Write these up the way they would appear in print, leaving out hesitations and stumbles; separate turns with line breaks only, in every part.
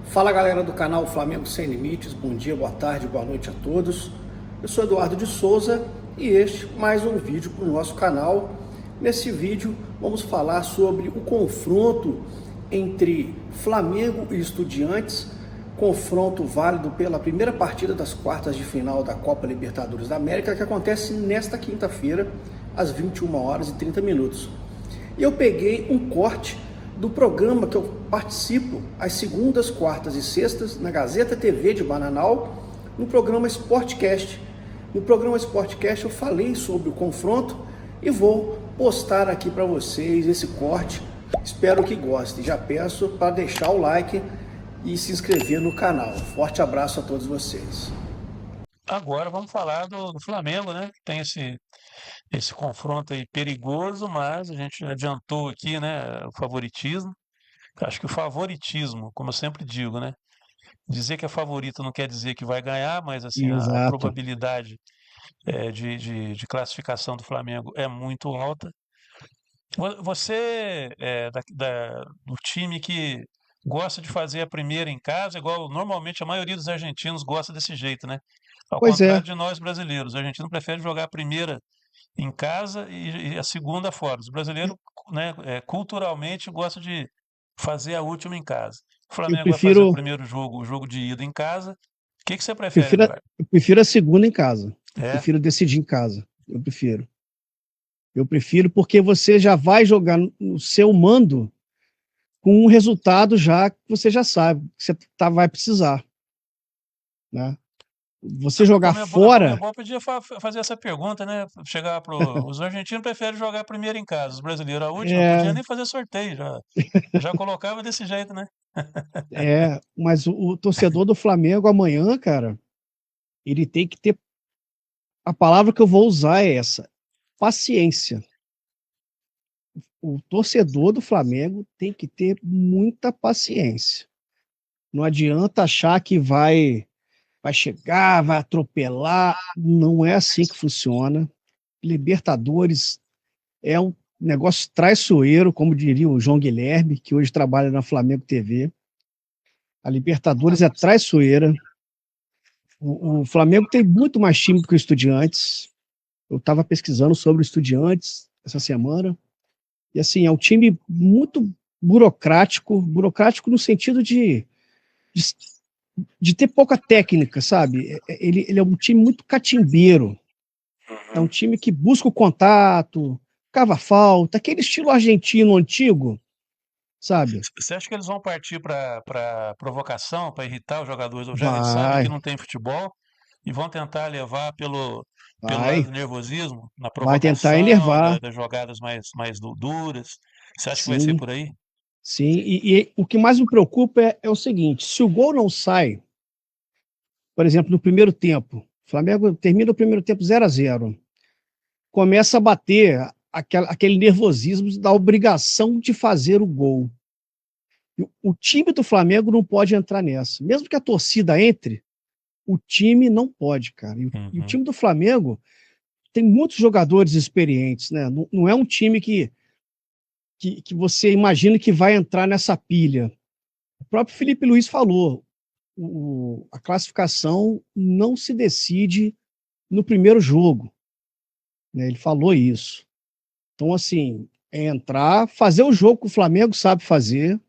Fala galera do canal Flamengo Sem Limites, bom dia, boa tarde, boa noite a todos. Eu sou Eduardo de Souza e este mais um vídeo para o nosso canal. Nesse vídeo vamos falar sobre o confronto entre Flamengo e Estudiantes, confronto válido pela primeira partida das quartas de final da Copa Libertadores da América, que acontece nesta quinta-feira, às 21h30. E eu peguei um corte do programa que eu participo às segundas, quartas e sextas na Gazeta TV de Bananal, no programa Sportcast. No programa Sportcast eu falei sobre o confronto e vou postar aqui para vocês esse corte. Espero que gostem. Já peço para deixar o like e se inscrever no canal. Forte abraço a todos vocês.
Agora vamos falar do Flamengo, né? Tem esse confronto aí perigoso, mas a gente adiantou aqui, né? O favoritismo. Acho que o favoritismo, como eu sempre digo, né? Dizer que é favorito não quer dizer que vai ganhar, mas assim, a
Exato.
probabilidade de classificação do Flamengo é muito alta. Você é do time que gosta de fazer a primeira em casa, igual normalmente a maioria dos argentinos gosta desse jeito, né? Ao
Pois é,
contrário de nós brasileiros, o argentino prefere jogar a primeira em casa e a segunda fora. Os brasileiros, né, culturalmente, gostam de fazer a última em casa. O
eu
Flamengo vai fazer o
prefiro,
primeiro jogo, o jogo de ida em casa. O que que você prefere,
prefiro, a-
Eduardo?
eu prefiro a segunda em casa. Eu
É,
prefiro decidir em casa. Eu prefiro. Eu prefiro porque você já vai jogar no seu mando com um resultado já que você já sabe que você vai precisar, né? Você jogar
A
fora,
Conmebol podia fazer essa pergunta, né? Chegar os argentinos preferem jogar primeiro em casa, os brasileiros a última. Podia
é,
nem fazer sorteio, já colocava desse jeito, né?
mas o torcedor do Flamengo amanhã, cara, ele tem que ter, a palavra que eu vou usar é essa, paciência. O torcedor do Flamengo tem que ter muita paciência. Não adianta achar que vai chegar, vai atropelar. Não é assim que funciona. Libertadores é um negócio traiçoeiro, como diria o João Guilherme, que hoje trabalha na Flamengo TV. A Libertadores é traiçoeira. O Flamengo tem muito mais time do que o Estudiantes. Eu estava pesquisando sobre o Estudiantes essa semana. E assim, é um time muito burocrático no sentido de, de ter pouca técnica, sabe? Ele é um time muito catimbeiro. É um
Uhum.
time que busca o contato, cava falta, aquele estilo argentino antigo, sabe?
Você acha que eles vão partir para provocação, para irritar os jogadores? Ou já eles sabem que
Vai,
não tem futebol e vão tentar levar pelo lado
vai,
do nervosismo, na
vai tentar
provocação,
enervar,
das jogadas mais duras. Você acha que vai ser
sim,
por aí?
sim. E o que mais me preocupa é o seguinte: se o gol não sai, por exemplo, no primeiro tempo, o Flamengo termina o primeiro tempo 0-0, começa a bater aquele nervosismo da obrigação de fazer o gol. O time do Flamengo não pode entrar nessa. Mesmo que a torcida entre, o time não pode, cara. E o
Uhum.
time do Flamengo tem muitos jogadores experientes, né? Não é um time que você imagina que vai entrar nessa pilha. O próprio Felipe Luiz falou: a classificação não se decide no primeiro jogo, né? Ele falou isso. Então, assim, é entrar, fazer o jogo que o Flamengo sabe fazer.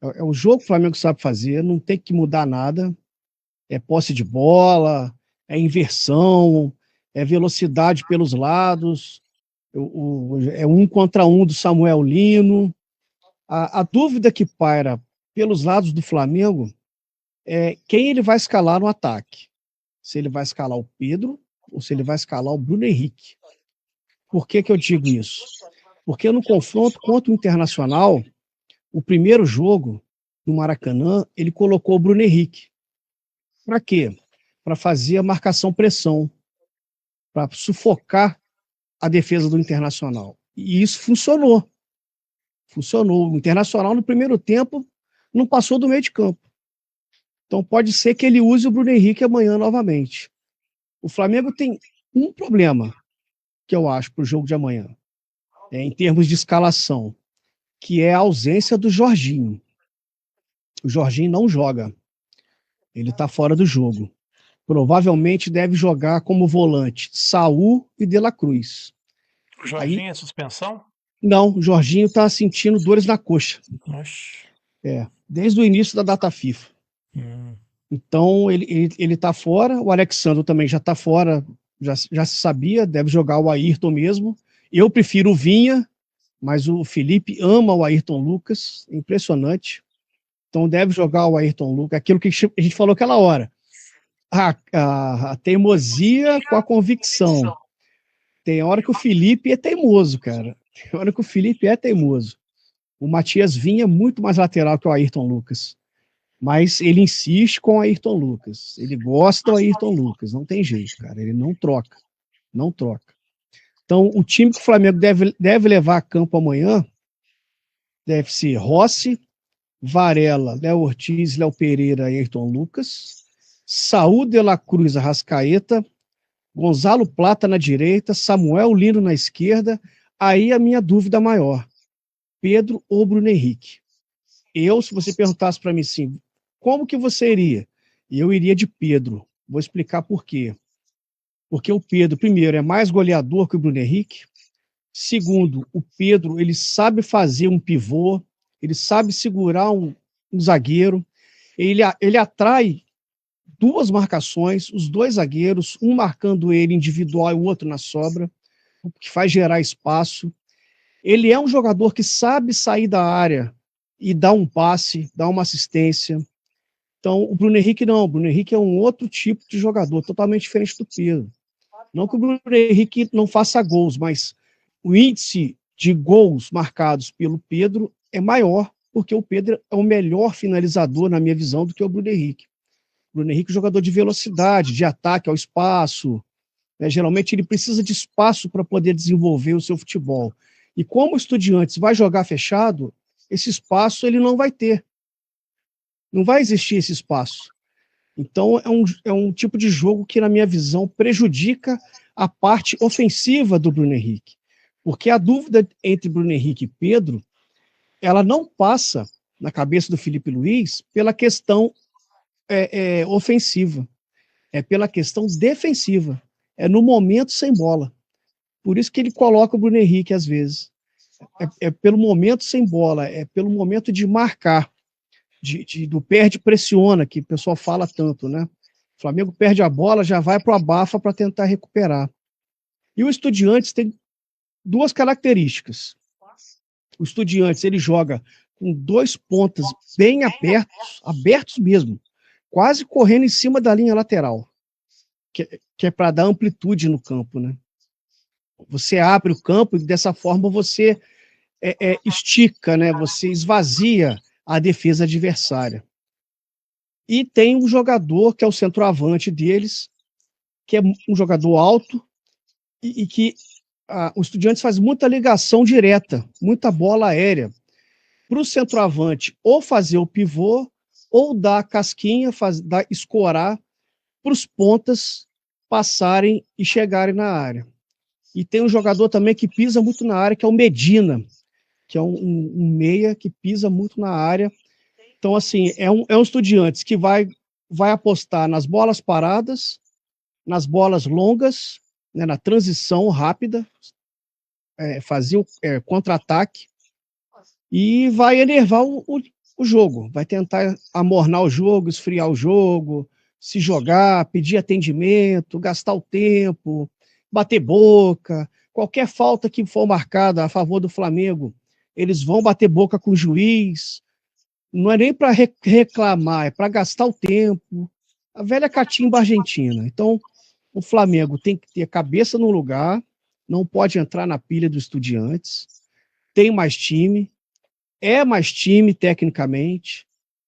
É o jogo que o Flamengo sabe fazer, não tem que mudar nada. É posse de bola, é inversão, é velocidade pelos lados, é um contra um do Samuel Lino. A dúvida que paira pelos lados do Flamengo é quem ele vai escalar no ataque. Se ele vai escalar o Pedro ou se ele vai escalar o Bruno Henrique. Por que que eu digo isso? Porque no confronto contra o Internacional, o primeiro jogo, no Maracanã, ele colocou o Bruno Henrique. Para quê? Para fazer a marcação-pressão, para sufocar a defesa do Internacional. E isso funcionou. Funcionou. O Internacional, no primeiro tempo, não passou do meio de campo. Então pode ser que ele use o Bruno Henrique amanhã novamente. O Flamengo tem um problema, que eu acho, para o jogo de amanhã, em termos de escalação, que é a ausência do Jorginho. O Jorginho não joga. Ele está fora do jogo. Provavelmente deve jogar como volante Saul e De La Cruz.
O Jorginho é suspensão?
Não, o Jorginho está sentindo dores na coxa.
Oxi.
Desde o início da data FIFA. Então, ele tá fora, o Alexandre também já está fora, já se sabia, deve jogar o Ayrton mesmo. Eu prefiro o Vinha, mas o Felipe ama o Ayrton Lucas, impressionante. Então, deve jogar o Ayrton Lucas, aquilo que a gente falou aquela hora. A teimosia com a convicção. Tem hora que o Felipe é teimoso, cara. Tem hora que o Felipe é teimoso. O Matias Vinha é muito mais lateral que o Ayrton Lucas. Mas ele insiste com o Ayrton Lucas. Ele gosta do Ayrton Lucas. Não tem jeito, cara. Ele não troca. Não troca. Então, o time que o Flamengo deve levar a campo amanhã deve ser Rossi, Varela, Léo Ortiz, Léo Pereira e Ayrton Lucas, Saúl de la Cruz, Arrascaeta, Gonzalo Plata na direita, Samuel Lino na esquerda. Aí a minha dúvida maior: Pedro ou Bruno Henrique? Se você perguntasse para mim assim, como que você iria? Eu iria de Pedro. Vou explicar por quê. Porque o Pedro, primeiro, é mais goleador que o Bruno Henrique. Segundo, o Pedro, ele sabe fazer um pivô, ele sabe segurar um zagueiro, ele atrai duas marcações, os dois zagueiros, um marcando ele individual e o outro na sobra, o que faz gerar espaço. Ele é um jogador que sabe sair da área e dar um passe, dar uma assistência. Então, o Bruno Henrique não. O Bruno Henrique é um outro tipo de jogador, totalmente diferente do Pedro. Não que o Bruno Henrique não faça gols, mas o índice de gols marcados pelo Pedro é maior, porque o Pedro é o melhor finalizador, na minha visão, do que o Bruno Henrique. O Bruno Henrique é um jogador de velocidade, de ataque ao espaço. Geralmente ele precisa de espaço para poder desenvolver o seu futebol. E como o Estudiantes vai jogar fechado, esse espaço ele não vai ter. Não vai existir esse espaço. Então é um tipo de jogo que, na minha visão, prejudica a parte ofensiva do Bruno Henrique. Porque a dúvida entre Bruno Henrique e Pedro, ela não passa na cabeça do Felipe Luiz pela questão ofensiva. É pela questão defensiva. É no momento sem bola. Por isso que ele coloca o Bruno Henrique às vezes. É pelo momento sem bola, é pelo momento de marcar, do perde-pressiona, que o pessoal fala tanto, né? O Flamengo perde a bola, já vai para o abafa para tentar recuperar. E o Estudiantes tem duas características. O Estudiantes, ele joga com dois pontas bem abertos mesmo, quase correndo em cima da linha lateral, que é para dar amplitude no campo, né? Você abre o campo e dessa forma você estica, né? Você esvazia a defesa adversária. E tem um jogador que é o centroavante deles, que é um jogador alto e que o Estudiantes faz muita ligação direta, muita bola aérea, para o centroavante ou fazer o pivô ou dar casquinha, escorar para os pontas passarem e chegarem na área. E tem um jogador também que pisa muito na área, que é o Medina, que é um meia que pisa muito na área. Então, assim, é um Estudiantes que vai apostar nas bolas paradas, nas bolas longas, né, na transição rápida, fazer o contra-ataque, e vai enervar o jogo, vai tentar amornar o jogo, esfriar o jogo, se jogar, pedir atendimento, gastar o tempo, bater boca, qualquer falta que for marcada a favor do Flamengo, eles vão bater boca com o juiz, não é nem para reclamar, é para gastar o tempo, a velha catimba argentina. Então, o Flamengo tem que ter a cabeça no lugar, não pode entrar na pilha dos Estudiantes, tem mais time, é mais time tecnicamente,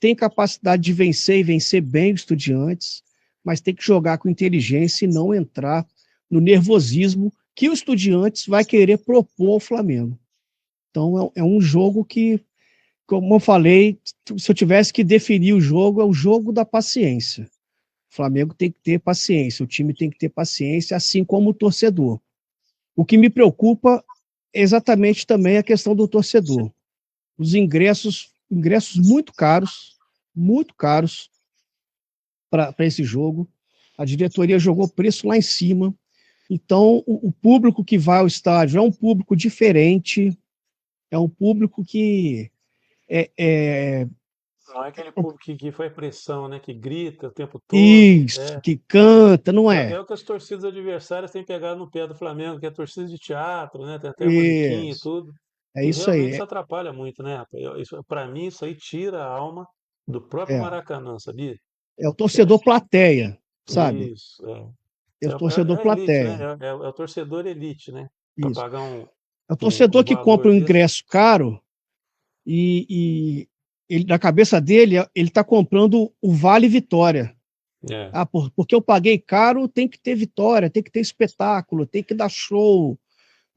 tem capacidade de vencer e vencer bem os Estudiantes, mas tem que jogar com inteligência e não entrar no nervosismo que o Estudiantes vai querer propor ao Flamengo. Então é um jogo que, como eu falei, se eu tivesse que definir o jogo, é o jogo da paciência. O Flamengo tem que ter paciência, o time tem que ter paciência, assim como o torcedor. O que me preocupa é exatamente também a questão do torcedor. Os ingressos muito caros, muito caros para esse jogo. A diretoria jogou preço lá em cima. Então, o público que vai ao estádio é um público diferente, é um público que
Não é aquele público que foi pressão, né? Que grita o tempo todo.
isso, que canta, não
É
é?
o que as torcidas adversárias têm pegado no pé do Flamengo, que é torcida de teatro, né? Tem até musiquinha e
Isso,
tudo.
é
E
isso
realmente
aí.
isso atrapalha muito, né, rapaz? Para mim, isso aí tira a alma do próprio
É,
Maracanã, sabia?
é o
Você acha?
torcedor plateia, sabe?
Isso,
É
é,
o torcedor
é a elite, né?
plateia,
É o torcedor elite, né? Para
isso.
pagar
É o
um
torcedor que compra
valor
um
desse.
ingresso caro e ele, na cabeça dele, ele está comprando o Vale Vitória.
É,
Ah, porque eu paguei caro, tem que ter vitória, tem que ter espetáculo, tem que dar show,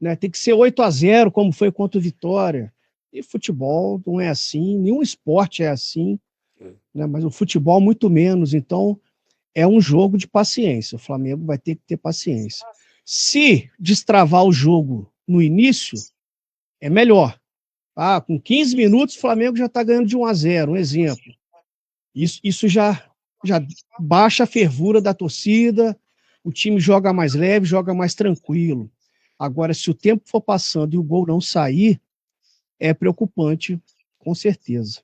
né? Tem que ser 8-0, como foi contra o Vitória. E futebol não é assim, nenhum esporte é assim, né? Mas o futebol muito menos. Então, é um jogo de paciência. O Flamengo vai ter que ter paciência. Se destravar o jogo no início, é melhor. Ah, com 15 minutos, o Flamengo já está ganhando de 1-0, um exemplo. Isso já baixa a fervura da torcida, o time joga mais leve, joga mais tranquilo. Agora, se o tempo for passando e o gol não sair, é preocupante, com certeza.